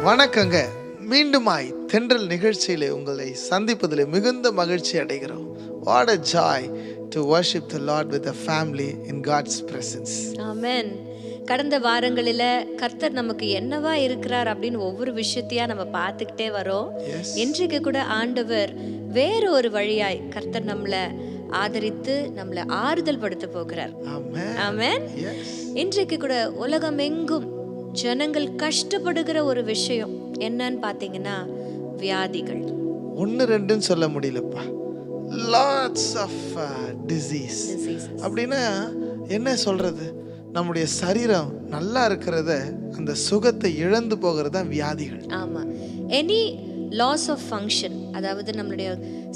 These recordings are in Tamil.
வணக்கங்க. மீண்டுமாய் தென்றல் நிகழ்ச்சியிலே உங்களை சந்திப்பதிலே மிகுந்த மகிழ்ச்சி அடைகிறோம். What a joy to worship the Lord with the family in God's presence. ஆமென். கடந்த வாரங்களில் கர்த்தர் நமக்கு என்னவா இருக்கிறார் அப்படின்னு ஒவ்வொரு விஷயத்தையா நம்ம பார்த்துக்கிட்டே வரோம். இன்றைக்கு கூட ஆண்டவர் வேற ஒரு வழியாய் கர்த்தர் நம்மளை ஆதரித்து நம்மளை ஆறுதல் படுத்த போகிறார். ஆமென். இன்றைக்கு கூட உலகம் எங்கும் ஜனங்கள் கஷ்டப்படுகிற ஒரு விஷயம் என்னன்னு பார்த்தீங்கன்னா வியாதிகள். ஒன்று ரெண்டுன்னு சொல்ல முடியலப்பா, lots of disease. அப்படின்னா என்ன சொல்றது, நம்முடைய சரீரம் நல்லா இருக்கிறத அந்த சுகத்தை இழந்து போகிறது தான் வியாதிகள். ஆமா, எனி லாஸ் ஆஃப் ஃபங்க்ஷன், அதாவது நம்மளுடைய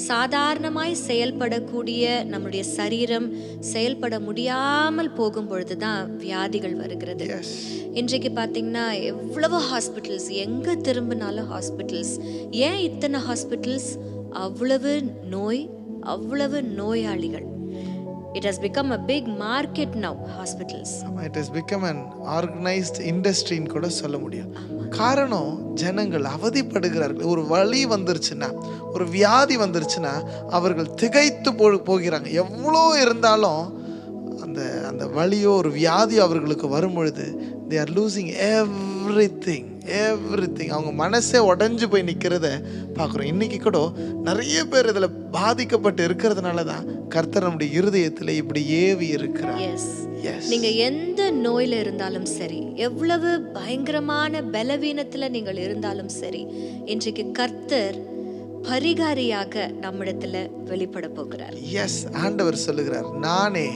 சாதாரணமாய் செயல்படக்கூடிய நம்முடைய சரீரம் செயல்பட முடியாமல் போகும் பொழுது தான் வியாதிகள் வருகிறது. இன்றைக்கு பார்த்தீங்கன்னா எவ்வளவு ஹாஸ்பிட்டல்ஸ், எங்கே திரும்பினாலும் ஹாஸ்பிட்டல்ஸ். ஏன் இத்தனை ஹாஸ்பிட்டல்ஸ்? அவ்வளவு நோய், அவ்வளவு நோயாளிகள். It has become a big market now, hospitals. It has become an organized industry ன்னு கூட சொல்ல முடியும். காரணம், ஜனங்கள் அவதிப்படுகிறார்கள். ஒரு வலி வந்துருச்சுன்னா, ஒரு வியாதி வந்துருச்சுன்னா அவர்கள் திகைத்து போகிறாங்க. எவ்வளோ இருந்தாலும் அந்த வலியோ ஒரு வியாதி அவர்களுக்கு வரும் பொழுது they are losing everything. அவங்க மனசே உடஞ்சு போய் நிற்கிறத பார்க்குறோம். இன்னைக்கு கூட நிறைய பேர் இதில் பாதிக்கப்பட்டு இருக்கிறதுனால தான் கர்த்தர் நம்முடைய இருதயத்தில் இப்படி ஏவி இருக்கிறார். நீங்க எந்த நோயில இருந்தாலும் சரி, எவ்வளவு பயங்கரமான பலவீனத்துல நீங்கள் இருந்தாலும் சரி, இன்றைக்கு கர்த்தர் பரிகாரியாக நம்மிடத்துல வெளிப்பட போகிறார். ஆண்டவர் சொல்லுகிறார், நானே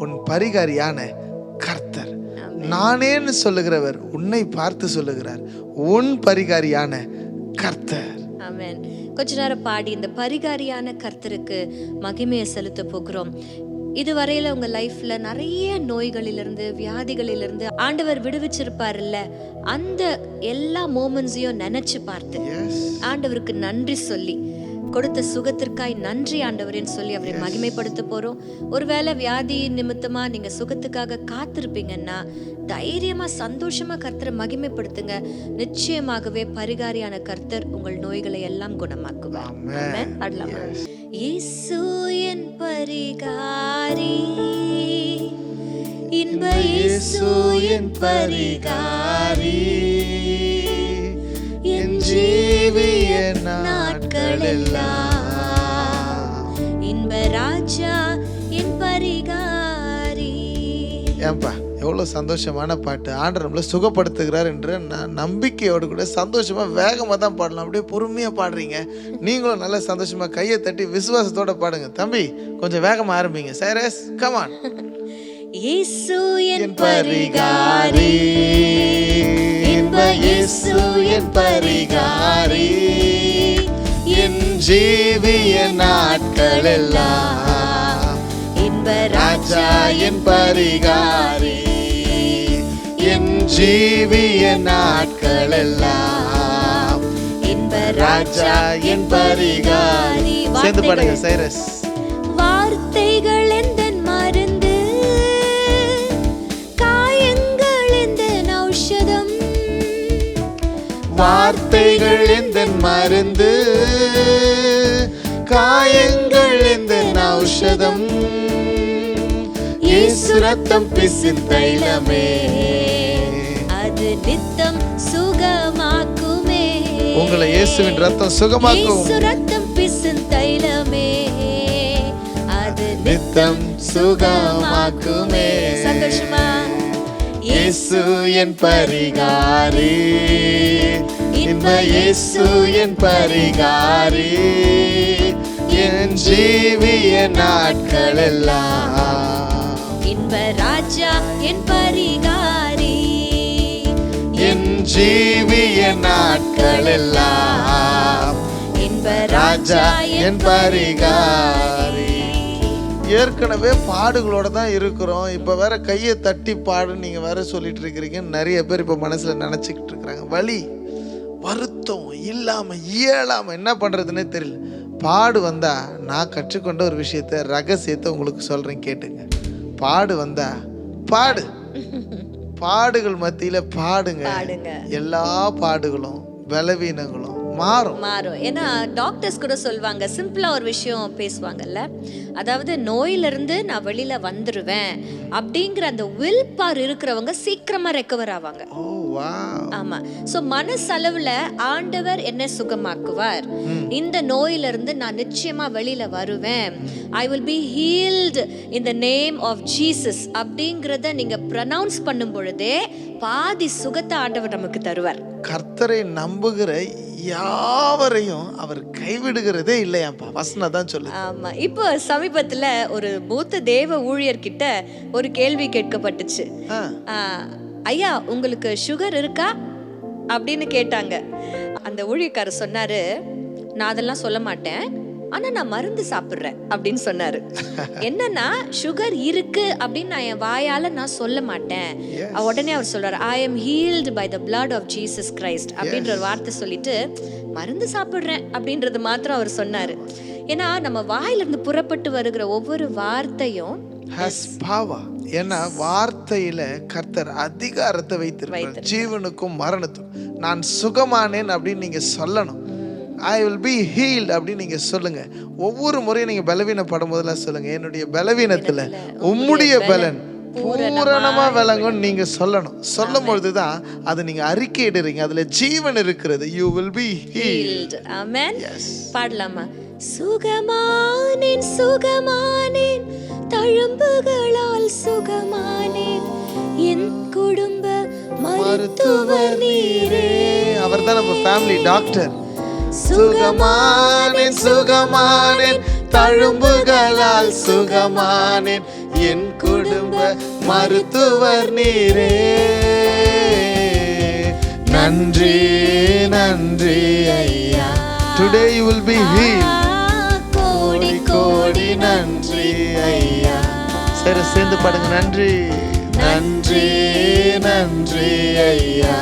உன் பரிகாரியான கர்த்தர். நானேன்னு சொல்லுகிறவர் உன்னை பார்த்து சொல்லுகிறார், உன் பரிகாரியான கர்த்தர். ஆமென். கொஞ்ச நேரம் பாடி இந்த பரிகாரியான கர்த்தருக்கு மகிமையை செலுத்த போகிறோம். இதுவரையில உங்க லைஃப்ல நிறைய நோய்களிலிருந்து, வியாதிகளிலிருந்து ஆண்டவர் விடுவிச்சிருப்பார்ல, அந்த எல்லா மோமெண்ட்ஸையும் நினைச்சு பார்த்து ஆண்டவருக்கு நன்றி சொல்லி, கொடுத்த சுகத்திற்காய் நன்றி ஆண்டவரேன்னு சொல்லி அவரை மகிமைப்படுத்த போறோம். ஒருவேளை வியாதி நிமித்தமா நீங்க சுகத்துக்காக காத்திருப்பீங்கன்னா தைரியமா சந்தோஷமா கர்த்தரை மகிமைப்படுத்துங்க. நிச்சயமாகவே பரிகாரியான கர்த்தர் உங்கள் நோய்களை எல்லாம் குணமாக்குவார். ஆமென். பாடலாமா? இயேசு என் பரிகாரி, இன்ப இயேசு என் பரிகாரி, என் ஜீவிய நாட்களெல்லாம் இன்ப ராஜா என் பரிகாரி. ஏன்பா எவ்வளோ சந்தோஷமான பாட்டு. ஆண்டவர் நம்மளை சுகப்படுத்துகிறார் என்ற நம்பிக்கையோடு கூட சந்தோஷமா வேகமாக தான் பாடலாம். அப்படியே பொறுமையாக பாடுறீங்க. நீங்களும் நல்லா சந்தோஷமா கையை தட்டி விசுவாசத்தோட பாடுங்க. தம்பி கொஞ்சம் வேகமாக ஆரம்பிங்க. Cyrus, come on. இயேசு என் பரிகாரி, இன்ப இயேசு என் பரிகாரி, என் ஜீவிய நாட்களெல்லாம் இன்ப ராஜா என் பரிகாரி, என் ஜீவிய நாட்களெல்லாம் இன்ப ராஜா என் பரிகாரி. சேர்ந்து பாடுங்க சைரஸ். வார்த்தைகள் எந்த மருந்து, காயங்கள் எந்த ஔஷதம், வார்த்தைகள் எந்த மருந்து, காயங்கள் எந்த ஔஷதம், இயேசு ரத்தம் பிசின் தைலமே, அது நித்தம் சுகமாக்குமே. உங்களை இயேசுவின் ரத்தம் சுகமாக்கும். இயேசு ரத்தம் பிசின் தைலமே, அது நித்தம் சுகமாக்குமே. சந்தோஷமா? இயேசு என் பரிகாரி, இன்ப இயேசு என் பரிகாரி, என் ஜீவிய நாட்களெல்லாம் இன்ப ராஜா என் பரிகாரி, என் ஜீவிய நாட்களெல்லாம் இன்ப ராஜா என் பரிகாரி. ஏற்கனவே பாடுகளோட தான் இருக்கிறோம். இப்போ வேற கையை தட்டி பாடு நீங்க வேற சொல்லிட்டு இருக்கிறீங்க. நிறைய பேர் இப்போ மனசுல நினைச்சுக்கிட்டு இருக்கிறாங்க. வலி வருத்தம் இல்லாம இயலாம என்ன பண்றதுன்னே தெரியல. பாடு வந்தா நான் கற்றுக்கொண்ட ஒரு விஷயத்த, ரகசியத்தை உங்களுக்கு சொல்றேன், கேட்டுங்க. பாடு வந்தா பாடு, பாடுகள் மத்தியில பாடுங்க. எல்லா பாடுகளும் பலவீனங்களும் மாறும். ஏன்னா டாக்டர்ஸ் கூட சொல்வாங்க, சிம்பிளா ஒரு விஷயம் பேசுவாங்கல்ல, அதாவது நோயிலிருந்து நான் வெளியில வந்துருவேன் அப்படிங்கிற அந்த வில் பவர் இருக்கிறவங்க சீக்கிரமா ரெக்கவர் ஆவாங்க. ஓ வாவ். ஆமா. சோ மனசளவுல ஆண்டவர் என்ன சுகமாக்குவார், இந்த நோயிலிருந்து நான் நிச்சயமா வெளியில வருவேன், I will be healed in the name of Jesus அப்படிங்கறத நீங்க ப்ரொனவுன்ஸ் பண்ணும் பொழுதே பாதி சுகத்தை ஆண்டவர் நமக்கு தருவார். கர்த்தரை நம்புகிற யாவரையும் அவர் கைவிடுகிறதே இல்லையாப்பா, வசனம் தான் சொல்லு. ஆமா. இப்போ சமீபத்துல ஒரு மூத்த தேவ ஊழியர்கிட்ட ஒரு கேள்வி கேட்கப்பட்டுச்சு. ஐயா, உங்களுக்கு சுகர் இருக்கா அப்படின்னு கேட்டாங்க. அந்த ஊழியக்காரர் சொன்னாரு, நான் அதெல்லாம் சொல்ல மாட்டேன், ஆனா நான் மருந்து சாப்பிடுறேன் அப்படின்னு சொன்னாரு. என்னன்னா, சுகர் இருக்கு அப்படின்னு நான் என் வாயால நான் சொல்ல மாட்டேன். உடனே அவர் சொல்றாரு, I am healed by the blood of Jesus Christ அப்படின்ற ஒரு வார்த்தை சொல்லிட்டு மருந்து சாப்பிடுறேன் அப்படின்றது மாத்திரம் அவர் சொன்னாரு. ஏன்னா நம்ம வாயிலிருந்து புறப்பட்டு வருகிற ஒவ்வொரு வார்த்தையும் has power. ஏன்னா வார்த்தையில கர்த்தர் அதிகாரத்தை வைத்திருக்கிறார், ஜீவனுக்கும் மரணத்துக்கும். நான் சுகமானேன் அப்படின்னு நீங்க சொல்லணும். ஐ வில் பி ஹீல்ட் அப்படின்னு நீங்க சொல்லுங்க. ஒவ்வொரு முறையும் நீங்க பலவீனப்படும் போதெல்லாம் சொல்லுங்க, என்னுடைய பலவீனத்துல உம்முடைய பலன் பூரணமா விளங்கும் நீங்க சொல்லணும். சொல்லும் பொழுதுதான் அதை நீங்க அறிக்கையிடுறீங்க, அதுல ஜீவன் இருக்கிறது. You will be healed. Amen. பாடலாமா? சுகமானேன் சுகமானேன் தழும்புகளால் சுகமானேன், என் குடும்ப மருத்துவர் நீரே. அவர்தான் நம்ம ஃபேமிலி டாக்டர். சுகமானேன் சுகமானேன் தழும்புகளால் சுகமானேன், என் குடும்ப மருத்துவர் நீரே. நன்றி நன்றி ஐயா. Today you will be healed. கோடி கோடி நன்றி ஐயா. சரி, சேர்ந்து பாடுங்க. நன்றி நன்றி நன்றி ஐயா.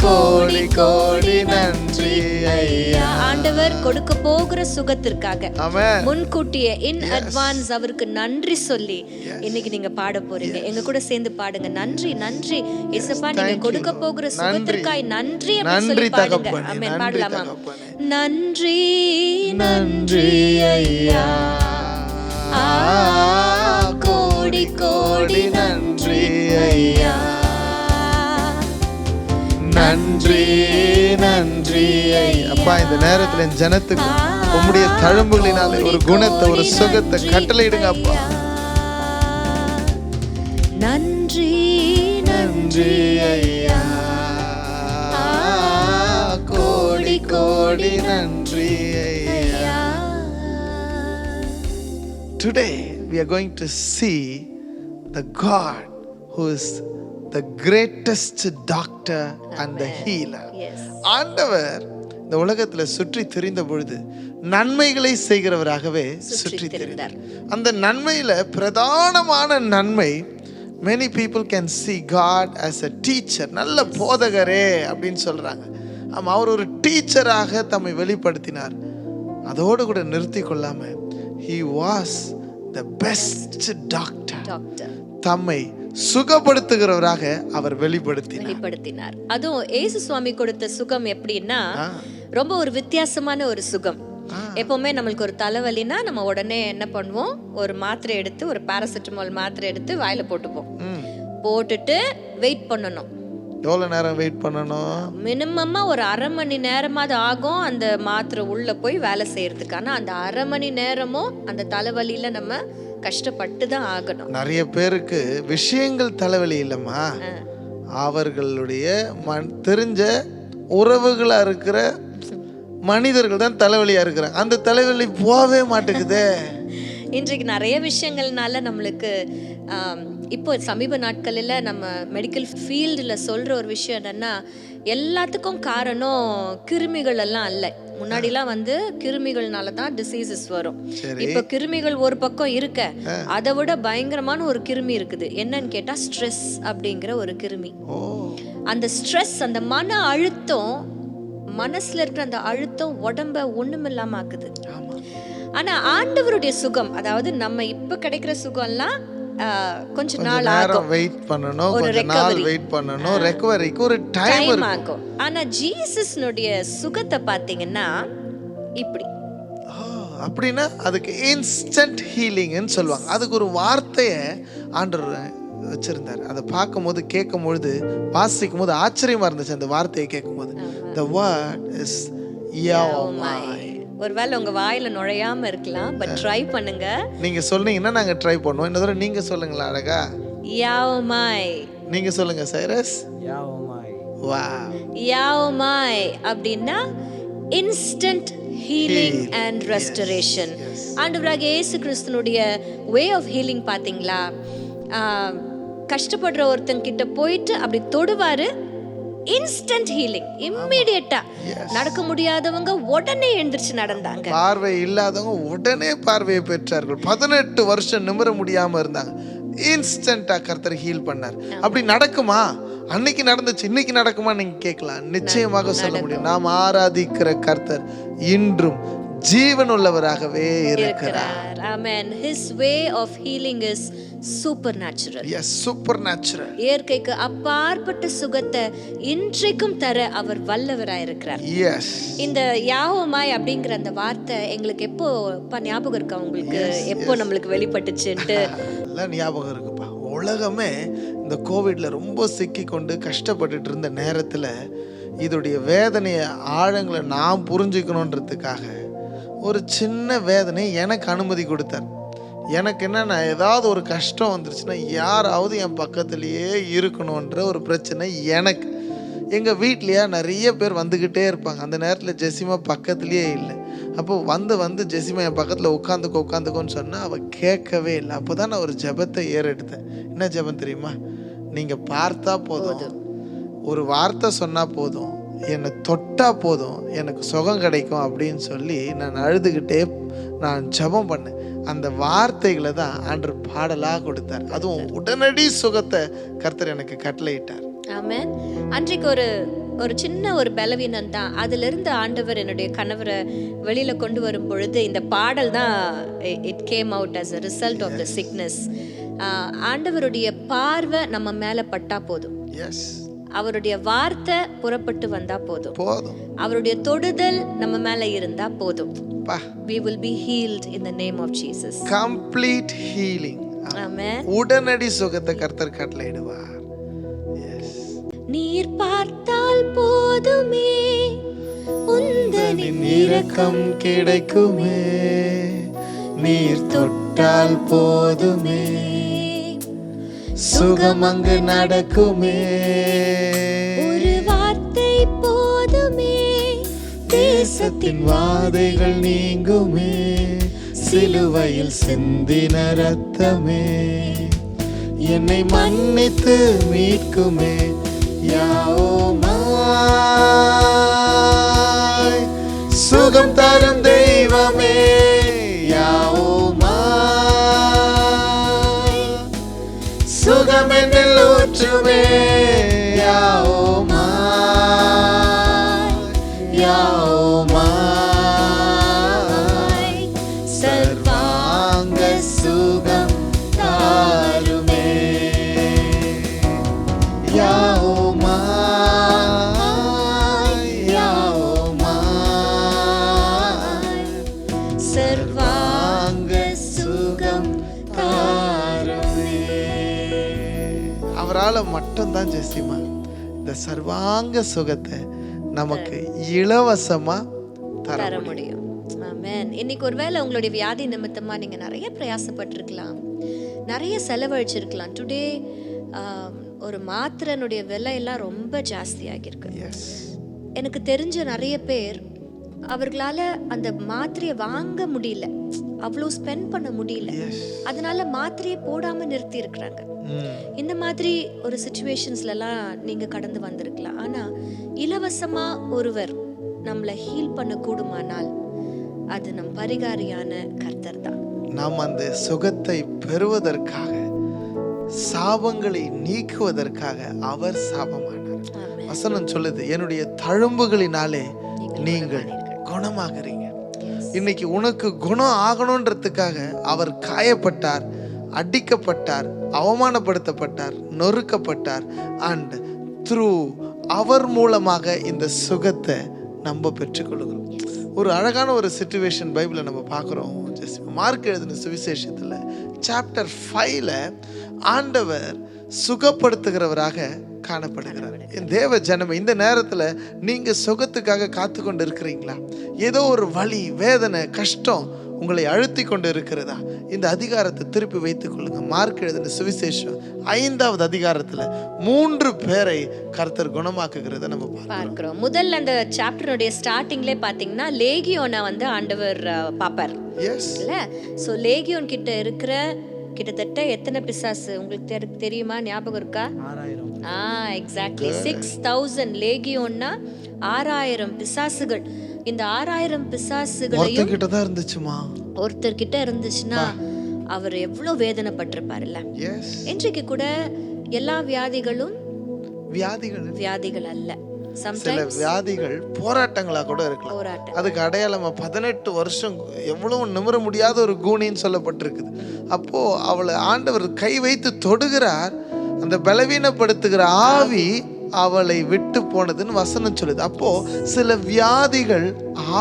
கோடி கோடி நன்றி ஐயா. ஆண்டவர் கொடுக்க போகிற சுகத்திற்காக ஆமென். முன்கூட்டியே இன் அட்வான்ஸ் அவருக்கு நன்றி சொல்லி இன்னைக்கு நீங்க பாட போறீங்க. எங்க கூட சேர்ந்து பாடுங்க. நன்றி நன்றி இயேசுப்பா, நீங்க கொடுக்க போகிற சுகத்திற்காய் நன்றி அப்படின்னு சொல்லி பாடுங்க. ஆமென். பாடலாமா? நன்றி நன்றி ஐயா. கோடி கோடி நன்றி ஐயா. நன்றி நன்றி அப்பா. இந்த நேரத்துல என் ஜனத்துக்கு உம்முடைய தழும்புகளினாலே ஒரு குணத்தை, ஒரு சுகத்தை கட்டளையிடுங்க அப்பா. நன்றி நன்றி ஐயா. கோடி கோடி நன்றி ஐயா. Today we are going to see the God who is the greatest doctor and the healer. ஆண்டவர் இந்த உலகத்துல சுற்றி திரிந்த பொழுது நன்மைகளை செய்கிறவராகவே சுற்றி திரிந்தார். அந்த நன்மையில பிரதானமான நன்மை, many people can see God as a teacher. நல்ல போதகரே அப்படின்னு சொல்றாங்க. ஆமா, அவர் ஒரு டீச்சராக தம்மை வெளிப்படுத்தினார். அதோடு கூட நிறுத்தி கொள்ளாம he was the best doctor. தம்மை சுகப்படுத்துகிறவராக அவர் வெளிப்படுத்தினார். அதுவும் இயேசு சுவாமி கொடுத்த சுகம் எப்படின்னா, ரொம்ப ஒரு வித்தியாசமான ஒரு சுகம். எப்பவுமே நம்மளுக்கு ஒரு தலைவலினா நம்ம உடனே என்ன பண்ணுவோம், ஒரு மாத்திரை எடுத்து, ஒரு பாராசிட்டமால் மாத்திரை எடுத்து வாயில போட்டுப்போம். போட்டுட்டு வெயிட் பண்ணணும். எவ்வளவு நேரம் வெயிட் பண்ணணும்? மினிமமா ஒரு அரை மணி நேரமாவது ஆகும் அந்த மாத்திரை உள்ள போய் வேலை செய்யறதுக்கு. ஆனா அந்த அரை மணி நேரமும் அந்த தலைவலியில நம்ம கஷ்டப்பட்டு தான் ஆகணும். நிறைய பேருக்கு விஷயங்கள் தலைவலி இல்லம்மா, அவர்களுடைய தெரிஞ்ச உறவுகளா இருக்கிற மனிதர்கள் தான் தலைவலியா இருக்கிறாங்க. அந்த தலைவலி போகவே மாட்டேங்குதே. இன்றைக்கு நிறைய விஷயங்கள்னால நம்மளுக்கு இப்போ சமீப நாட்களில் நம்ம மெடிக்கல் ஃபீல்டில் சொல்கிற ஒரு விஷயம் என்னென்னா, எல்லாத்துக்கும் காரணம் கிருமிகள் எல்லாம் அல்ல. முன்னாடிலாம் வந்து கிருமிகள்னால தான் டிசீசஸ் வரும். இப்போ கிருமிகள் ஒரு பக்கம் இருக்க, அதை விட பயங்கரமான ஒரு கிருமி இருக்குது. என்னன்னு கேட்டா ஸ்ட்ரெஸ் அப்படிங்கிற ஒரு கிருமி. அந்த ஸ்ட்ரெஸ், அந்த மன அழுத்தம், மனசுல இருக்கிற அந்த அழுத்தம் உடம்ப ஒண்ணுமில்லாம ஆக்குது. ஆனா ஆண்டவருடைய சுகம், அதாவது நம்ம இப்ப கிடைக்கிற சுகம்லாம் கொஞ்ச நாள் நேரம் வெயிட் பண்ணணும், கொஞ்ச நாள் வெயிட் பண்ணணும், ரெக்கவரிக்கு ஒரு டைம் ஆகும். ஆனா ஜீசஸ்னுடைய சுகத்தை பாத்தீங்கன்னா இப்படி. அப்படின்னா அதுக்கு இன்ஸ்டன்ட் ஹீலிங்னு சொல்லுவாங்க. அதுக்கு ஒரு வார்த்தையை ஆண்டவர் வச்சிருந்தார். அதை பார்க்கும்போது கேட்கும்பொழுது வாசிக்கும் போது ஆச்சரியமா இருந்துச்சு. அந்த வார்த்தையை கேட்கும்போது the word is yaomai. ஒருவேளை உங்க வாயில நுழையாம இருக்கலாம், பட் ட்ரை பண்ணுங்க. நீங்க சொன்னீங்கன்னா நாங்க ட்ரை பண்ணுவோம். இன்னொரு நீங்க சொல்லுங்களா அழகா. yaomai. நீங்க சொல்லுங்க சைரஸ். yaomai. வாவ். yaomai அப்படின்னா இன்ஸ்டன்ட் ஹீலிங் அண்ட் ரெஸ்டரேஷன். ஆண்டவராகிய இயேசு கிறிஸ்துனுடைய வே ஆஃப் ஹீலிங் பாத்தீங்களா? கஷ்டப்படுற ஒருத்தங்க கிட்ட போயிட்டு அப்படி தொடுவாரு, இன்ஸ்டன்ட் ஹீலிங், இம்மிடியட்டா. நடக்க முடியாதவங்க உடனே எழுந்திருச்சு நடந்தாங்க. பார்வை இல்லாதவங்க உடனே பார்வையை பெற்றார்கள். 18 வருஷம் நிமிர முடியாம இருந்தாங்க. இன்ஸ்டன்டா கர்த்தர் ஹீல் பண்ணார். அப்படி நடக்குமா? அன்னைக்கு நடந்துச்சு, இன்னைக்கு நடக்குமா நீங்க கேட்கலாம். நிச்சயமாக சொல்ல முடியும். நாம் ஆராதிக்கிற கர்த்தர் இன்றும் ஜீவன் உள்ளவராகவே இருக்கிறார். ஆமென். His way of healing is supernatural. Yes, supernatural. இயற்கைக்கு அப்பாற்பட்ட சுகத்தை இன்றைக்கும் தர அவர் வல்லவராய் இருக்கிறார். Yes. இந்த யாவோமாய் அப்படிங்கிற அந்த வார்த்தை எங்களுக்கு எப்போ ஞாபகம் இருக்கா உங்களுக்கு? எப்போ நம்மளுக்கு வெளிப்பட்டுச்சுன்ட்டு எல்லாம் ஞாபகம் இருக்குப்பா. உலகமே இந்த கோவிட்ல ரொம்ப சிக்கி கொண்டு கஷ்டப்பட்டுட்டு இருந்த நேரத்துல இதோடைய வேதனையை ஆழங்களை நான் புரிஞ்சுக்கணுன்றதுக்காக ஒரு சின்ன வேதனையை எனக்கு அனுமதி கொடுத்தார். எனக்கு என்னன்னா, ஏதாவது ஒரு கஷ்டம் வந்துருச்சுன்னா யாராவது என் பக்கத்துலேயே இருக்கணுன்ற ஒரு பிரச்சனை எனக்கு. எங்கள் வீட்லையா நிறைய பேர் வந்துக்கிட்டே இருப்பாங்க. அந்த நேரத்தில் ஜெசிமா பக்கத்துலேயே இல்லை. அப்போது வந்து ஜெசிமா என் பக்கத்தில் உட்காந்துக்கோன்னு சொன்னால் அவள் கேட்கவே இல்லை. அப்போ தான் நான் ஒரு ஜெபத்தை ஏறெடுத்தேன். என்ன ஜெபம் தெரியுமா? நீங்கள் பார்த்தா போதும், ஒரு வார்த்தை சொன்னால் போதும், என்னை தொட்டா போதும், எனக்கு சுகம் கிடைக்கும் அப்படின்னு சொல்லி நான் அழுதுகிட்டே நான் ஜெபம் பண்ணேன். அந்த வார்த்தைகளை தான் ஆண்டவர் பாடலாக கொடுத்தார். அதுவும் உடனடி சுகத்தை கர்த்தர் எனக்கு கட்டளையிட்டார். ஆமென். அன்றைக்கு ஒரு சின்ன ஒரு பலவீனம் தான், அதுல இருந்து ஆண்டவர் என்னுடைய கணவரை வெளியில கொண்டு வரும் பொழுது இந்த பாடல் தான் it came out as a result of the sickness. ஆண்டவருடைய பார்வை நம்ம மேல பட்டா போதும், அவருடைய வார்த்தை புறப்பட்டு வந்தா போதும், அவருடைய தொடுதல் நம்ம மேல இருந்தா போதும். We will be healed in the name of Jesus. Complete healing. Amen. உடனடி சுகத்தை கர்த்தர் கட்டளையிடுவார். நீர் பார்த்தால் போதுமே, உந்தனின் இரக்கம் கிடைக்குமே, நீர் தொட்டால் போதுமே, சுகம் அங்கு நடக்குமே, ஒரு வார்த்தை போதுமே, தேசத்தின் வாதைகள் நீங்குமே, சிலுவையில் சிந்தின ரத்தமே என்னை மன்னித்து மீட்குமே. யாவோமாய் சுகம் தரும் தெய்வமே, யாவோமாய் சுகம் என்னில் ஊற்றுமே, யாவோமாய் யாவோமாய் சர்வாங்க சுகம் தாருமே, யாவோமாய் யாவோமாய் சர்வாங்க சுகம் தாருமே. அவரால் மட்டும்தான் ஜெசிமா இந்த சர்வாங்க சுகத்தை நமக்கு இலவசமா தர முடியும். ஆமென். இன்னைக்கு ஒருவேளை உங்களுடைய வியாதி நிமித்தமா நீங்க நிறைய பிரயாசப்பட்டிருக்கலாம், நிறைய செலவழிச்சிருக்கலாம். டுடே ஒரு மாத்திரைனுடைய விலை எல்லாம் ரொம்ப ஜாஸ்தி ஆகியிருக்கு. எனக்கு தெரிஞ்ச நிறைய பேர் அவர்களால அந்த மாத்திரையை வாங்க முடியல, அவ்வளோ ஸ்பெண்ட் பண்ண முடியல, அதனால மாத்திரையை போடாம நிறுத்தி இருக்கிறாங்க. இந்த மாதிரி ஒரு சிச்சுவேஷன்ஸ்லாம் நீங்க கடந்து வந்திருக்கலாம். ஆனா இலவசமா ஒருவர் நம்மளை ஹீல் பண்ண கூடுமானால் அது நம் பரிகாரியான கர்த்தர் தான். நாம் அந்த சுகத்தை பெறுவதற்காக, சாபங்களை நீக்குவதற்காக அவர் சாபமானார். வசனம் சொல்லுது, என்னுடைய தழும்புகளினாலே நீங்கள் குணமாகறீங்க. இன்னைக்கு உனக்கு குணம் ஆகணுன்றதுக்காக அவர் காயப்பட்டார், அடிக்கப்பட்டார், அவமானப்படுத்தப்பட்டார், நொறுக்கப்பட்டார். அண்ட் த்ரூ அவர் மூலமாக இந்த சுகத்தை நம்ம பெற்றுக்கொள்கிறோம். ஒரு அழகான ஒரு சிச்சுவேஷன் பைபிளை நம்ம பார்க்குறோம். மார்க் எழுதின சுவிசேஷத்தில் சாப்டர் 5ல் ஆண்டவர் சுகப்படுத்துகிறவராக காணப்படுகிறார். என் தேவ ஜனமே, இந்த நேரத்தில் நீங்கள் சுகத்துக்காக காத்து கொண்டு இருக்கிறீங்களா? ஏதோ ஒரு வலி, வேதனை, கஷ்டம் உங்களை அழுத்தி கொண்டு இருக்கிறதா? இந்த அதிகாரத்தை திருப்பி வைத்துக் கொள்ளுங்க. மார்க் எழுதின சுவிசேஷம் 5வது அதிகாரத்தில் 3 பேரை கர்த்தர் குணமாக்குகிறத நம்ம பார்க்கிறோம். முதல்ல அந்த சாப்டருடைய ஸ்டார்டிங்லே பார்த்தீங்கன்னா லேகியோனை வந்து ஆண்டவர் பாப்பார் இல்ல. ஸோ லேகியோன் கிட்ட இருக்கிற கிட்டத்தட்ட எத்தனை பிசாசு உங்களுக்கு தெரியுமா? ஞாபகம் இருக்கா? 6000. எக்ஸாக்ட்லி 6000 லேகியோன்னா 6000 பிசாசுகள். இந்த 6000 பிசாசுகளையும் கிட்டதான் இருந்துச்சுமா. ஒருத்தர் கிட்ட இருந்துச்சுன்னா அவர் எவ்வளவு வேதனைப்பட்டிருப்பாருல்ல. இன்றைக்கு கூட எல்லா வியாதிகளும் வியாதிகள் அல்ல. சில வியாதிகள் போராட்டங்களா கூட இருக்கலாம். அதுக்கு அடையாளமா 18 வருஷம் எவ்வளவு நிமிர முடியாத ஒரு கூனின்னு சொல்லப்பட்டிருக்குது. அப்போ அவளை ஆண்டவர் கை வைத்து தொடுகிறார். அந்த பலவீனப்படுத்துகிற ஆவி அவளை விட்டு போனதுன்னு வசனம் சொல்லுது. அப்போ சில வியாதிகள்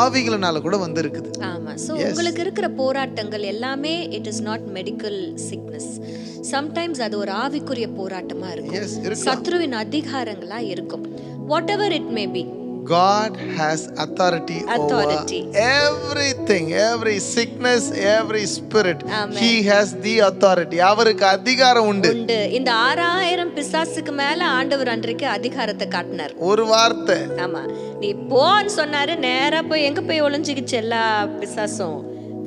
ஆவிகளினால கூட வந்திருக்குது. ஆமா. சோ உங்களுக்கு இருக்கிற போராட்டங்கள் எல்லாமே it is not medical sickness. Sometimes அது ஒரு ஆவிக்குரிய போராட்டமா இருக்கும், சத்ருவின் அதிகாரங்களா இருக்கும். whatever it may be, God has authority over everything, every sickness, every spirit. Amen. He has the authority. அவருக்கு அதிகாரம் உண்டு. இந்த 6000 பிசாசுக்கு மேல ஆண்டவர் அன்றைக்கு அதிகாரத்தை காட்டினார். ஒரு வார்த்தை. ஆமா, நீ போன்னு சொன்னாரு, நேரா போய் எங்க போய் ஒளிஞ்சுக்கிச்சு எல்லா பிசாசும்?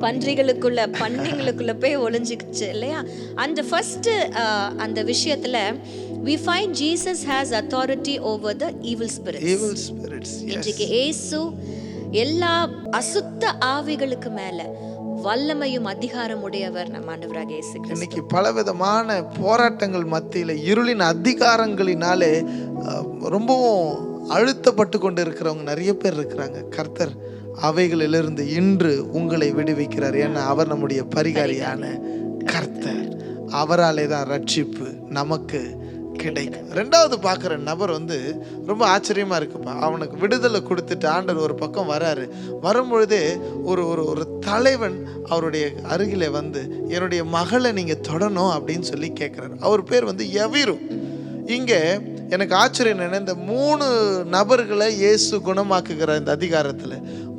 பன்றிகளுக்குள்ள போய் ஒளிஞ்சுக்கிச்சு இல்லையா? அந்த ஃபர்ஸ்ட் அந்த விஷயத்துல we find Jesus has authority over the evil spirits. இன்றைக்கு இயேசு எல்லா அசுத்த ஆவிகளுக்கு மேல வல்லமையும் அதிகாரம் உடையவர் நம்ம ஆண்டவராகிய இயேசு கிறிஸ்து. இன்னைக்கு பலவிதமான போராட்டங்கள் மத்தியில இருளின் அதிகாரங்களினாலே ரொம்பவும் அழுத்தப்பட்டு கொண்டு இருக்கிறவங்க நிறைய பேர் இருக்கிறாங்க. கர்த்தர் அவைகளிலிருந்து இன்று உங்களை விடுவிக்கிறார். ஏன்னா அவர் நம்முடைய பரிகாரியான கர்த்தர். அவராலே தான் ரட்சிப்பு நமக்கு கிடைக்கும். 2வது பார்க்குற நபர் வந்து ரொம்ப ஆச்சரியமா இருக்குப்பா. அவனுக்கு விடுதலை கொடுத்துட்டு ஆண்டவர் ஒரு பக்கம் வராரு. வரும்பொழுதே ஒரு ஒரு தலைவன் அவருடைய அருகிலே வந்து என்னுடைய மகளை நீங்க தொடணும் அப்படின்னு சொல்லி கேட்குறாரு. அவர் பேர் வந்து யவீரு. இங்கே எனக்கு ஆச்சரியம் என்ன, இந்த 3 நபர்களை இயேசு குணமாக்குகிற இந்த அதிகாரத்தில்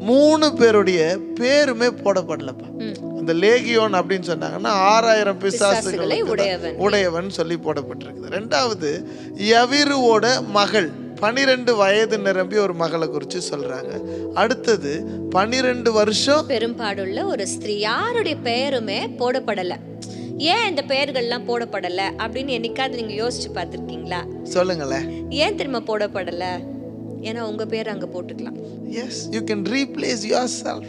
3 பேருடைய பேருமே போடப்படலப்பா. அந்த லேகியோன் அப்படின்னு சொன்னாங்கன்னா 6000 பிசாசுகளை உடையவன் சொல்லி போடப்பட்டிருக்குது. 2வது யவீருவோட மகள் 12 வயது நிரம்பி ஒரு மகளை குறித்து சொல்றாங்க. அடுத்தது 12 வருஷம் பெரும்பாடுள்ள ஒரு ஸ்திரீ. யாருடைய பெயருமே போடப்படல. ஏன் இந்த பெயர்கள்லாம் போடப்படல அப்படின்னு என்னைக்காவது நீங்க யோசிச்சு பார்த்திருக்கீங்களா? சொல்லுங்களேன். ஏன் திரும்ப போடப்படல? ஏன்னா உங்க பேர் அங்க போட்டுக்கலாம். Yes, you can replace yourself.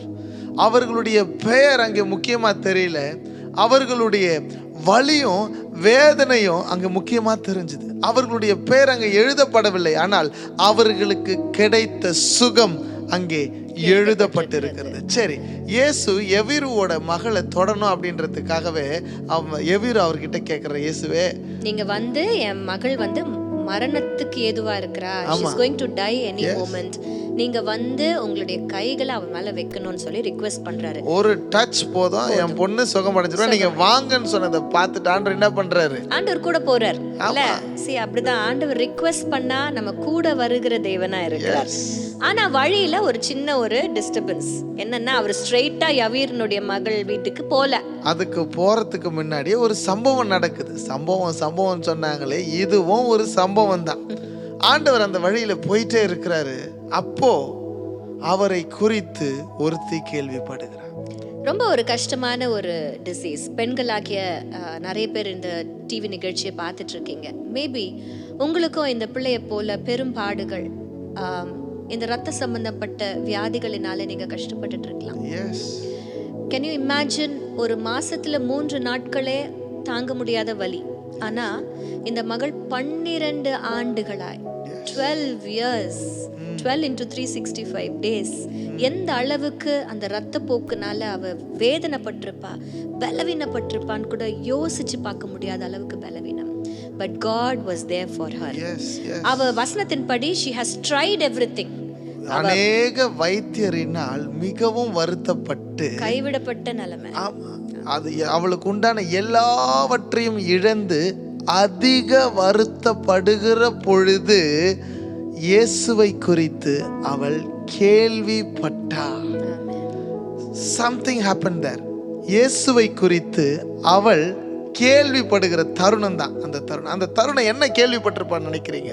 அவர்களுடைய பெயர் அங்கே முக்கியமா தெரியல, அவர்களுடைய வலியும் வேதனையும் அங்க முக்கியமா தெரிஞ்சது. அவர்களுடைய பெயர் அங்கே எழுதப்படவில்லை, ஆனால் அவர்களுக்கு கிடைத்த சுகம் அங்கே எழுதப்பட்டிருக்கிறது. சரி, இயேசு யவீருவோட மகளை தொடணும் அப்படின்றதுக்காகவே யவீரு அவர்கிட்ட கேட்கிற, இயேசுவே நீங்க வந்து என் மகள் வந்து மரணத்துக்கு ஏதுவா இருக்கிறா, she is going to die any moment, நீங்க வந்து உங்களுடைய கைகளை அவ மேல வைக்கணும்னு சொல்லி ரிக்வெஸ்ட் பண்றாரு. ஒரு டச் போதும் என் பொண்ணு சுகம் அடைஞ்சிரும், நீங்க வாங்கன்னு சொன்னதை பார்த்துட்டு ஆண்டவர் என்ன பண்றாரு? ஆண்டவர் கூட போறார் இல்ல. சரி, அப்படிதான் ஆண்டவர் ரிக்வெஸ்ட் பண்ணா நம்ம கூட வருகிற தேவனா இருக்கிறார். ஆனா வழியில ஒரு சின்ன ஒரு டிஸ்டர்பன்ஸ் என்னன்னா, அவர் ஸ்ட்ரெயிட்டா யவீரனுடைய மகள் வீட்டுக்கு போல. அதுக்கு போறதுக்கு முன்னாடியே ஒரு சம்பவம் நடக்குது. சம்பவம் சொன்னாங்களே, இதுவும் ஒரு சம்பவம் தான். ஆண்டவர் அந்த வழியில போயிட்டே இருக்கிறாரு. அப்போ அவரை குறித்து ஒருத்தி கேள்விப்படுகிறார். ரொம்ப ஒரு கஷ்டமான ஒரு டிசீஸ். பெண்களாகிய நிறைய பேர் இந்த டிவி நிகழ்ச்சியை பார்த்துட்டு இருக்கீங்க. மேபி உங்களுக்கும் இந்த பிள்ளைய போல பெரும்பாடுகள், இந்த ரத்த சம்பந்தப்பட்ட வியாதிகளினால நீங்க கஷ்டப்பட்டுட்டு இருக்கலாம். Can you imagine? ஒரு மாசத்துல 3 நாட்களே தாங்க முடியாத வலி. ஆனா இந்த மகள் 12 ஆண்டுகளாய் 12 years 12 into 365 days. எந்த அளவுக்கு அந்த இரத்த போக்குனால அவ வேதனைப்பட்டிருப்பா, பலவீனப்பட்டிருப்பான்னு கூட யோசிச்சு பார்க்க முடியாத அளவுக்கு பலவீனம். But God was there for her. அவ வசனத்தின்படி she has tried everything. அநேக வைத்தியரினால் மிகவும் வருத்தப்பட்டு கைவிடப்பட்ட நிலைமை. அது அவளுக்கு உண்டான எல்லாவற்றையும் இழந்து அதிக வருத்தப்படுகிற பொழுது இயேசுவை குறித்து அவள் கேள்விப்பட்டாள். Something happened there. இயேசுவை குறித்து அவள் கேள்விப்படுகிற தருணம் தான் அந்த தருணம். என்ன கேள்விப்பட்டிருப்பான்னு நினைக்கிறீங்க?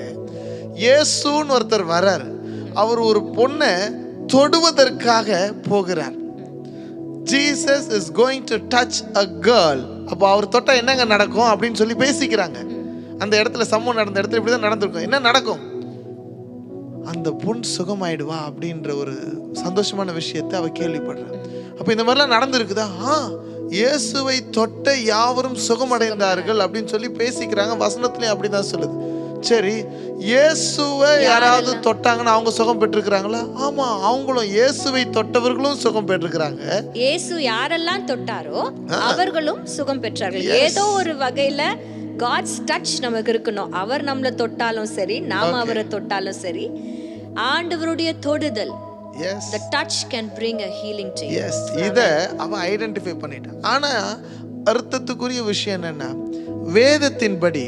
இயேசுன்னு ஒருத்தர் வரார், அவர் ஒரு பொண்ணை தொடுவதற்காக போகிறார். Jesus is going to touch a girl. அப்போ அவர் தொட்டா என்னங்க நடக்கும் அப்படின்னு சொல்லி பேசிக்கிறாங்க. அந்த இடத்துல சம்பவம் நடந்த இடத்துல இப்படிதான் நடந்திருக்கும். என்ன நடக்கும்? அந்த பொண் சுகமாயிடுவா அப்படின்ற ஒரு சந்தோஷமான விஷயத்தை அவ கேள்விப்படுறான். அப்ப இந்த மாதிரிலாம் நடந்திருக்குதா? இயேசுவை தொட்ட யாவரும் சுகமடைந்தார்கள் அப்படின்னு சொல்லி பேசிக்கிறாங்க. வசனத்திலையும் அப்படிதான் சொல்லுது. சரி, இயேசுவை யாராவது தொட்டாங்கன்னா அவங்க சுகம் பெற்றிருக்கிறாங்களா? ஆமா, அவங்களும் இயேசுவை தொட்டவர்களும் சுகம் பெற்றிருக்கிறாங்க. இயேசு யாரெல்லாம் தொட்டாரோ அவர்களும் சுகம் பெற்றார்கள். ஏதோ ஒரு வகையில God's touch நமக்கு இருக்கணும். அவர் நம்மளை தொட்டாலும் சரி, நாம அவரை தொட்டாலும் சரி, ஆண்டவருடைய தொடுதல், the touch can bring a healing to you. இத அவன் ஐடென்டிஃபை பண்ணிட்டான். ஆனா அர்த்தத்துக்குரிய விஷயம் என்னன்னா, வேதத்தின்படி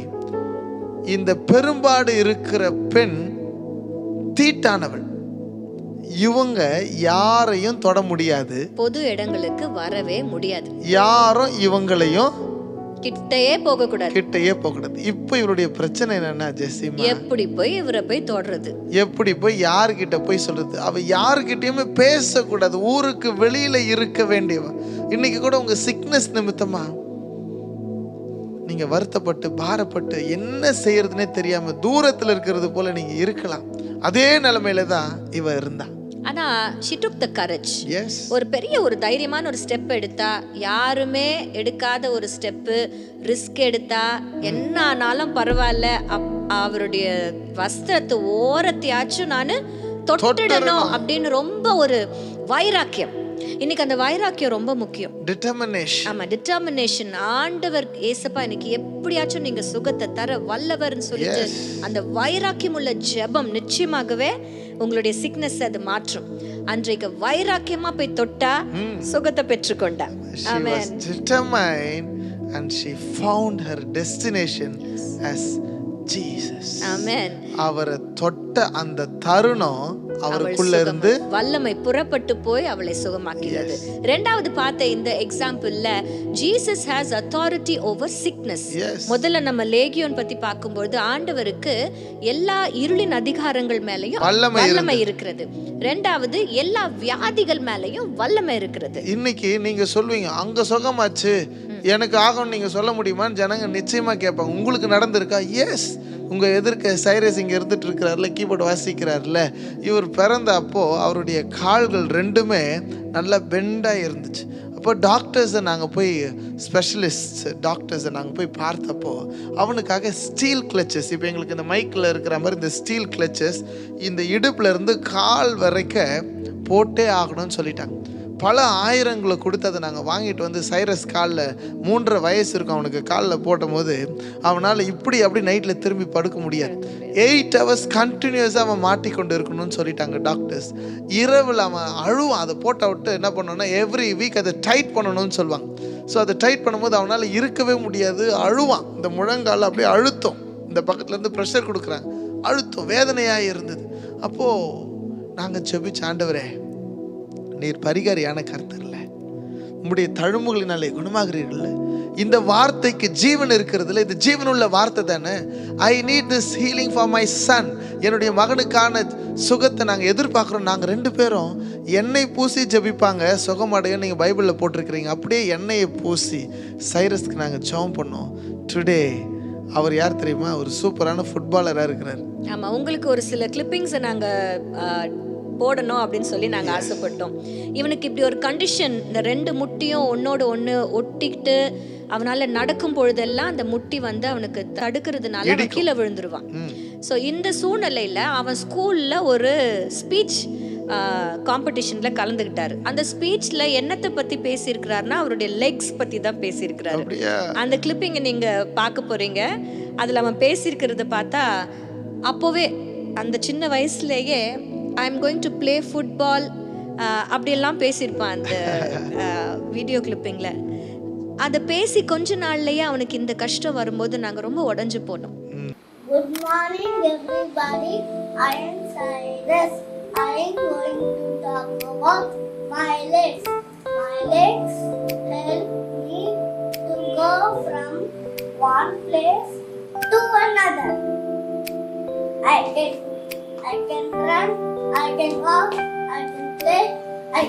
இந்த பெரும்பாடு இருக்கிற பெண் தீட்டானவள். இவங்க யாரையும் தொட முடியாது, பொது இடங்களுக்கு வரவே முடியாது, யாரும் இவங்களையும் கிட்டயே போக கூடாது. இப்ப இவருடைய பிரச்சனை என்னன்னா, ஜெசிமா, எப்படி போய் இவரை போய் தொடறது, எப்படி போய் யாருக்கிட்ட போய் சொல்றது? அவ யாருக்கிட்டயுமே பேசக்கூடாது, ஊருக்கு வெளியில இருக்க வேண்டியவ. இன்னைக்கு கூட உங்க சிக்னஸ் நிமித்தமா நீங்க வருத்தப்பட்டு பாரப்பட்டு என்ன செய்யறதுன்னே தெரியாம தூரத்துல இருக்கிறது போல நீங்க இருக்கலாம். அதே நிலைமையில தான் இவ இருந்தா. ஆனா she took the courage. ஒரு பெரிய ஒரு தைரியமான ஒரு ஸ்டெப் எடுத்தா, யாருமே எடுக்காத ஒரு ஸ்டெப்பு, ரிஸ்க் எடுத்தா, என்ன ஆனாலும் பரவாயில்ல, அவருடைய வஸ்திரத்தை ஓரத்தையாச்சும் நான் தொட்டிடணும் அப்படின்னு ரொம்ப ஒரு வைராக்கியம். இன்னைக்கு அந்த வைராக்கியம் ரொம்ப முக்கியம். டிட்டர்மினேஷன். ஆமா, டிட்டர்மினேஷன். ஆண்டவர் ஏசப்பா இன்னைக்கு எப்படியாச்சும் நீங்க சுகத்தை தர வல்லவர்னு சொல்லிட்டு அந்த வைராக்கியம் உள்ள ஜெபம் நிச்சயமாகவே உங்களுடைய சிக்னஸ் அது மாற்றும். அன்றைக்கு வைராக்கியமா போய் தொட்டா சுகத்தை பெற்றுக்கொண்டா. Amen. She was determined and she found her destination as Jesus. Amen. அவரை தொட்ட அந்த தருணம் அவருக்குள்ள இருந்து வல்லமை புறப்பட்டு போய் அவளை சுகமாக்கினது. இரண்டாவது பார்த்த இந்த எக்ஸாம்பிள்ல Jesus has authority over sickness. முதல்ல நம்ம லேகியோன் பத்தி பார்க்கும்போது ஆண்டவருக்கு எல்லா இருளின் அதிகாரங்கள் மேலயும் வல்லமை இருக்கிறது. இரண்டாவது எல்லா வியாதிகள் மேலயும் வல்லமை இருக்கிறது. இன்னைக்கு நீங்க சொல்வீங்க, அங்க சுகமாச்சு, எனக்கு ஆகும் நீங்க சொல்ல முடியுமான்னு ஜனங்க நிச்சயமா கேட்பாங்க. உங்களுக்கு நடந்திருக்கா? எஸ். உங்க எதிர்க்க சைரஸ் இங்க இருந்துட்டு இருக்கிறார்ல, கீபோர்டு வாசிக்கிறார்ல, இவர் பிறந்த அப்போ அவருடைய கால்கள் ரெண்டுமே நல்லா பெண்டா இருந்துச்சு. அப்போ டாக்டர்ஸை நாங்கள் போய் ஸ்பெஷலிஸ்ட் டாக்டர்ஸை நாங்கள் போய் பார்த்தப்போ அவனுக்காக ஸ்டீல் கிளச்சஸ், இப்போ எங்களுக்கு இந்த மைக்கில் இருக்கிற மாதிரி இந்த ஸ்டீல் கிளச்சஸ் இந்த இடுப்புல இருந்து கால் வரைக்கும் போட்டே ஆகணும்னு சொல்லிட்டாங்க. பல ஆயிரங்களை கொடுத்து அதை நாங்கள் வாங்கிட்டு வந்து சைரஸ் காலில் 3.5 வயசு இருக்கும் அவனுக்கு, காலில் போட்டும் போது அவனால் இப்படி அப்படி நைட்டில் திரும்பி படுக்க முடியாது. 8 hours கண்டினியூஸாக அவன் மாட்டிக்கொண்டு இருக்கணும்னு சொல்லிட்டாங்க டாக்டர்ஸ். இரவில் அவன் அழுவான். அதை போட்ட விட்டு என்ன பண்ணோன்னா எவ்ரி வீக் அதை டைட் பண்ணணும்னு சொல்லுவாங்க. ஸோ அதை டைட் பண்ணும்போது அவனால் இருக்கவே முடியாது, அழுவான். இந்த முழங்கால் அப்படியே அழுத்தம், இந்த பக்கத்துலேருந்து ப்ரெஷர் கொடுக்குறாங்க, அழுத்தம், வேதனையாக இருந்தது. அப்போது நாங்கள் ஜெபிச்ச, ஆண்டவரே நீர் பரிகாரியான கர்த்தர்ல, உம்முடைய தழும்புகளினாலே குணமாகிறீர்கள். இந்த வார்த்தைக்கு ஜீவன் இருக்கிறதுல, இது ஜீவனுள்ள வார்த்தை தானே. I need this healing for my son. என்னுடைய மகனுக்கான சுகத்தை நாங்கள் எதிர்பார்க்குறோம். நாங்கள் 2 பேரும் எண்ணெய் பூசி ஜெபிப்பாங்க, சுகமடையும் நீங்கள் பைபிளில் போட்டிருக்கிறீங்க. அப்படியே எண்ணெயை பூசி சைரஸ்க்கு நாங்கள் ஜெபம் பண்ணோம். டுடே அவர் யார் தெரியுமா? ஒரு சூப்பரான ஃபுட்பாலராக இருக்கிறார். ஆமாம், உங்களுக்கு ஒரு சில கிளிப்பிங்ஸை நாங்கள் போடணும் அப்படின்னு சொல்லி நாங்கள் ஆசைப்பட்டோம். இவனுக்கு இப்படி ஒரு கண்டிஷன், இந்த 2 முட்டியும் ஒன்னோடு ஒன்று ஒட்டிக்கிட்டு அவனால் நடக்கும் பொழுதெல்லாம் அந்த முட்டி வந்து அவனுக்கு தடுக்கிறதுனால அவன் கீழே விழுந்துருவான். ஸோ இந்த சூழ்நிலையில் அவன் ஸ்கூலில் ஒரு ஸ்பீச் காம்படிஷனில் கலந்துக்கிட்டாரு. அந்த ஸ்பீச்சில் என்னத்தை பற்றி பேசியிருக்கிறாருன்னா அவருடைய லெக்ஸ் பற்றி தான் பேசியிருக்கிறாரு. அந்த கிளிப்பிங்கை நீங்கள் பார்க்க போகிறீங்க. அதில் அவன் பேசியிருக்கிறத பார்த்தா அப்போவே அந்த சின்ன வயசுலேயே I am going to play football அப்படியெல்லாம் பேசியிருப்பான் அந்த வீடியோ கிளிப்பிங்கில். அதை பேசி கொஞ்ச நாள்லயே அவனுக்கு இந்த கஷ்டம் வரும்போது நாங்கள் ரொம்ப உடஞ்சு போனோம். Good morning everybody, I am Cyrus. I am going to talk about my legs. My legs help me to go from one place to another. I can run, I can walk, I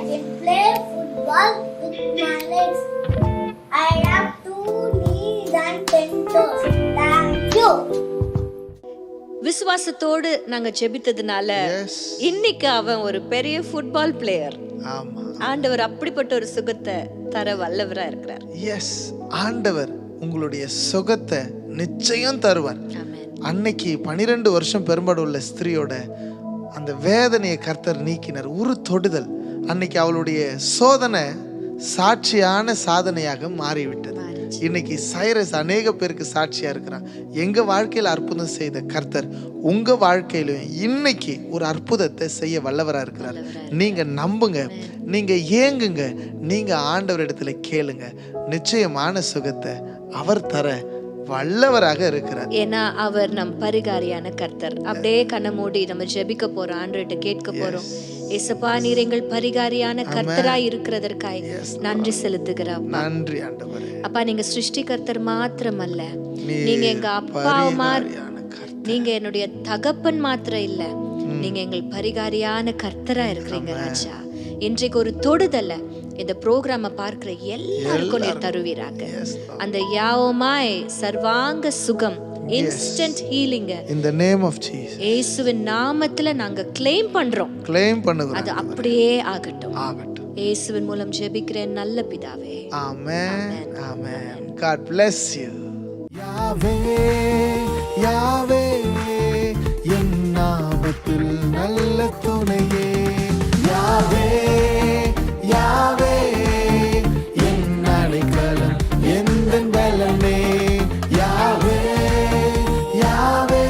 can play football with my legs. I have 2 knees and 10 toes. Thank you. விசுவாசத்தோடு நாங்க ஜெபித்ததுனால இன்னைக்கு அவன் ஒரு பெரிய ஃபுட்பால் பிளேயர். ஆண்டவர் அப்படிப்பட்ட ஒரு சுகத்தை தர வல்லவரா இருக்கிறார். எஸ், ஆண்டவர் உங்களுடைய சுகத்தை நிச்சயம் தருவார். அன்னைக்கு 12 வருஷம் பெரும்பாடு உள்ள ஸ்திரியோட அந்த வேதனையை கர்த்தர் நீக்கினார். ஒரு தொடுதல் அன்னைக்கு அவளுடைய சோதனை சாட்சியான சாதனையாக மாறிவிட்டது. இன்னைக்கு சைரஸ் அநேக பேருக்கு சாட்சியா இருக்கிறான். எங்க வாழ்க்கையில் அற்புதம் செய்த கர்த்தர் உங்க வாழ்க்கையிலும் இன்னைக்கு ஒரு அற்புதத்தை செய்ய வல்லவரா இருக்கிறார். நீங்க நம்புங்க, நீங்க ஏங்குங்க, நீங்க ஆண்டவர் இடத்துல கேளுங்க. நிச்சயமான சுகத்தை அவர் தர வல்லவராக இருக்கிறார். ஏன்னா அவர் நம் பரிகாரியான கர்த்தர். அப்படியே கண்ணை மூடி நம்ம ஜெபிக்க போறோம், ஆண்டவர்கிட்ட கேட்க போறோம். ஏசப்பா, நீர் எங்கள் பரிகாரியான கர்த்தராய் இருக்கிறதற்காய் நன்றி செலுத்துகிறோம். நன்றி ஆண்டவரே. அப்பா, நீங்க சிருஷ்டிகர்த்தர் மாத்திரமல்ல, நீங்க எங்க அப்பாவுமா, நீங்க என்னுடைய தகப்பன் மாத்திரம் இல்ல, நீங்க எங்கள் பரிகாரியான கர்த்தரா இருக்கிறீங்க ராஜா. இன்றைக்கு ஒரு தொடுதலை இந்த ப்ரோக்ராமை பார்க்கிற எல்லாருக்கும் நீர் தருவீராக. அந்த யாவோமாய் சர்வாங்க சுகம், instant healing in the name of Jesus, இயேசுவின் நாமத்துல நாங்க claim பண்றோம். அது அப்படியே ஆகட்டும். இயேசுவின் மூலம் ஜெபிக்கிறேன் நல்ல பிதாவே. ஆமென். ஆமென். God bless you. யாவே யாவே என் நாமத்தில் நல்ல துணையே. யாவே யாவே என் அடைக்கலம், எந்த பலமே. யாவே யாவே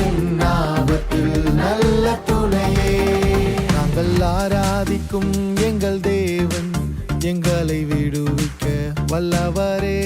என் ஆபத்தில் நல்ல துணையே. நாங்கள் ஆராதிக்கும் எங்கள் தேவன் எங்களை விடுவிக்க வல்லவரே.